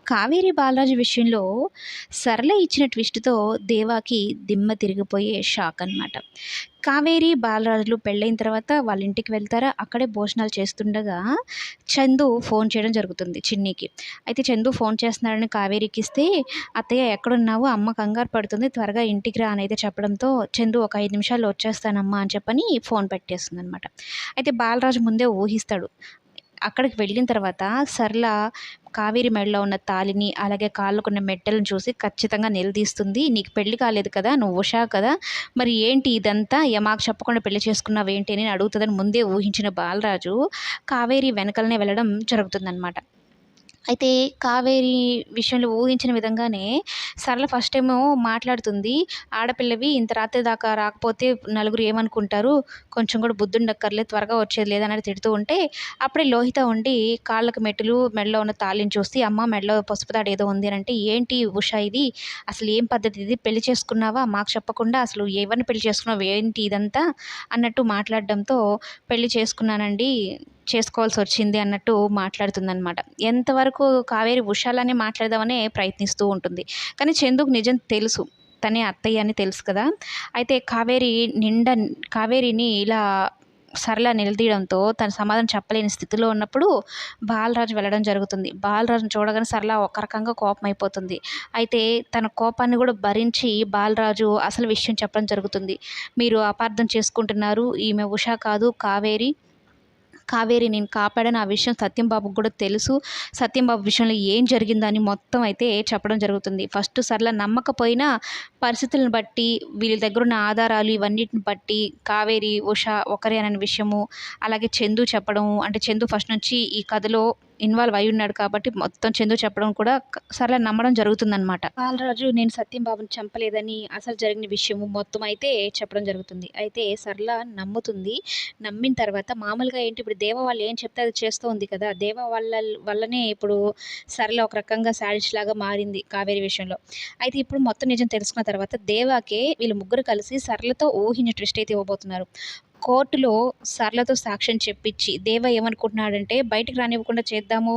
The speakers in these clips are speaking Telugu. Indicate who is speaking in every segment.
Speaker 1: కావేరి బాలరాజు విషయంలో సరళ ఇచ్చిన ట్విస్ట్‌తో దేవాకి దిమ్మ తిరిగిపోయే షాక్ అనమాట. కావేరి, బాలరాజులు పెళ్ళైన తర్వాత వాళ్ళ ఇంటికి వెళ్తారా, అక్కడే భోజనాలు చేస్తుండగా చందు ఫోన్ చేయడం జరుగుతుంది చిన్నికి. అయితే చందు ఫోన్ చేస్తున్నాడని కావేరికిస్తే, "అత్తయ్య ఎక్కడున్నావు? అమ్మ కంగారు పడుతుంది. త్వరగా ఇంటికి రా" అనైతే చెప్పడంతో చందు ఒక 5 నిమిషాల్లో వచ్చేస్తానమ్మా అని చెప్పని ఫోన్ పెట్టేస్తుందనమాట. అయితే బాలరాజు ముందే ఊహిస్తాడు. అక్కడికి వెళ్ళిన తర్వాత సరళ కావేరి మెడలో ఉన్న తాళిని, అలాగే కాళ్ళకున్న మెట్టెలను చూసి ఖచ్చితంగా నిలదీస్తుంది. "నీకు పెళ్లి కాలేదు కదా! నువ్వు ఉషా కదా! మరి ఏంటి ఇదంతా? మాకు చెప్పకుండా పెళ్లి చేసుకున్నావేంటి" అని అడుగుతదని ముందే ఊహించిన బాలరాజు కావేరి వెనకాలనే వెళ్ళడం జరుగుతుందనమాట. అయితే కావేరి విషయంలో ఊహించిన విధంగానే సరళ ఫస్ట్ టైము మాట్లాడుతుంది. "ఆడపిల్లవి ఇంత రాత్రి దాకా రాకపోతే నలుగురు ఏమనుకుంటారు? కొంచెం కూడా బుద్ధుండక్కర్లేదు, త్వరగా వచ్చేది లేదన్నట్టు" తిడుతూ ఉంటే, అప్పుడే లోహిత ఉండి కాళ్ళకి మెట్టులు, మెడలో ఉన్న తాళిని చూసి, "అమ్మ మెడలో పసుపు తాడు ఏదో ఉంది" అనంటే, "ఏంటి ఉషా ఇది? అసలు ఏం పద్ధతి ఇది? పెళ్లి చేసుకున్నావా మాకు చెప్పకుండా? అసలు ఎవరిని పెళ్లి చేసుకున్నావు? ఏంటి ఇదంతా?" అన్నట్టు మాట్లాడడంతో, "పెళ్లి చేసుకున్నానండి. చేసుకోవాల్సొచ్చింది" అన్నట్టు మాట్లాడుతుందనమాట. ఎంతవరకు కావేరి ఉషాలానే మాట్లాడదామనే ప్రయత్నిస్తూ ఉంటుంది. కానీ చందుకు నిజం తెలుసు. తనే అత్తయ్య అని తెలుసు కదా! అయితే కావేరిని ఇలా సరళ నిలదీయడంతో తను సమాధానం చెప్పలేని స్థితిలో ఉన్నప్పుడు బాలరాజు వెళ్ళడం జరుగుతుంది. బాలరాజుని చూడగానే సరళ ఒక రకంగా కోపమైపోతుంది. అయితే తన కోపాన్ని కూడా భరించి బాలరాజు అసలు విషయం చెప్పడం జరుగుతుంది. "మీరు అపార్థం చేసుకుంటున్నారు. ఈమె ఉష కాదు కావేరి నేను కాపాడాను. ఆ విషయం సత్యం బాబుకి కూడా తెలుసు. సత్యం బాబు విషయంలో ఏం జరిగిందని" మొత్తం అయితే చెప్పడం జరుగుతుంది. ఫస్ట్ సరళ నమ్మకపోయినా పరిస్థితులను బట్టి, వీళ్ళ దగ్గరున్న ఆధారాలు ఇవన్నిటిని బట్టి కావేరి, ఉష ఒకరేననే విషయము, అలాగే చందు చెప్పడము, అంటే చందు ఫస్ట్ నుంచి ఈ కథలో ఇన్వాల్వ్ అయ్యి ఉన్నాడు కాబట్టి మొత్తం చందు చెప్పడం కూడా సరళ నమ్మడం జరుగుతుందనమాట. బాలరాజు నేను సత్యం బాబుని చంపలేదని అసలు జరిగిన విషయము మొత్తం అయితే చెప్పడం జరుగుతుంది. అయితే సరళ నమ్ముతుంది. నమ్మిన తర్వాత మామూలుగా ఏంటి, ఇప్పుడు దేవ వాళ్ళు ఏం చెప్తే అది చేస్తూ ఉంది కదా! దేవ వల్లనే ఇప్పుడు సరళ ఒక రకంగా శాడిస్ట్ లాగా మారింది కావేరి విషయంలో. అయితే ఇప్పుడు మొత్తం నిజం తెలుసుకున్న తర్వాత దేవాకే వీళ్ళు ముగ్గురు కలిసి సరళతో ఊహించిన ట్విస్ట్ అయితే ఇవ్వబోతున్నారు. కోర్టులో సరళతో సాక్ష్యం చెప్పించి దేవ ఏమనుకుంటున్నాడంటే, బయటికి రానివ్వకుండా చేద్దాము,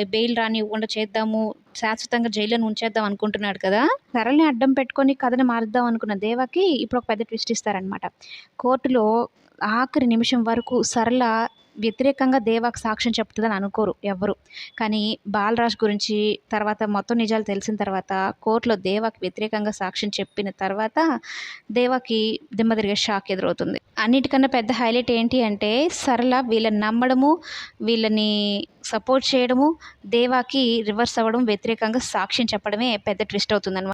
Speaker 1: బెయిల్ రానివ్వకుండా చేద్దాము, శాశ్వతంగా జైల్లోనే ఉంచేద్దాం అనుకుంటున్నాడు కదా! సరళని అడ్డం పెట్టుకొని కథని మారుద్దాం అనుకున్న దేవకి ఇప్పుడు ఒక పెద్ద ట్విస్ట్ ఇస్తారనమాట. కోర్టులో ఆఖరి నిమిషం వరకు సరళ వ్యతిరేకంగా దేవాకి సాక్ష్యం చెప్తుందని అనుకోరు ఎవ్వరు. కానీ బాలరాజ్ గురించి తర్వాత మొత్తం నిజాలు తెలిసిన తర్వాత కోర్టులో దేవాకి వ్యతిరేకంగా సాక్ష్యం చెప్పిన తర్వాత దేవాకి దిమ్మ తిరిగే షాక్ ఎదురవుతుంది. అన్నిటికన్నా పెద్ద హైలైట్ ఏంటి అంటే సరళ వీళ్ళని నమ్మడము, వీళ్ళని సపోర్ట్ చేయడము, దేవాకి రివర్స్ అవ్వడం, వ్యతిరేకంగా సాక్ష్యం చెప్పడమే పెద్ద ట్విస్ట్ అవుతుందనమాట.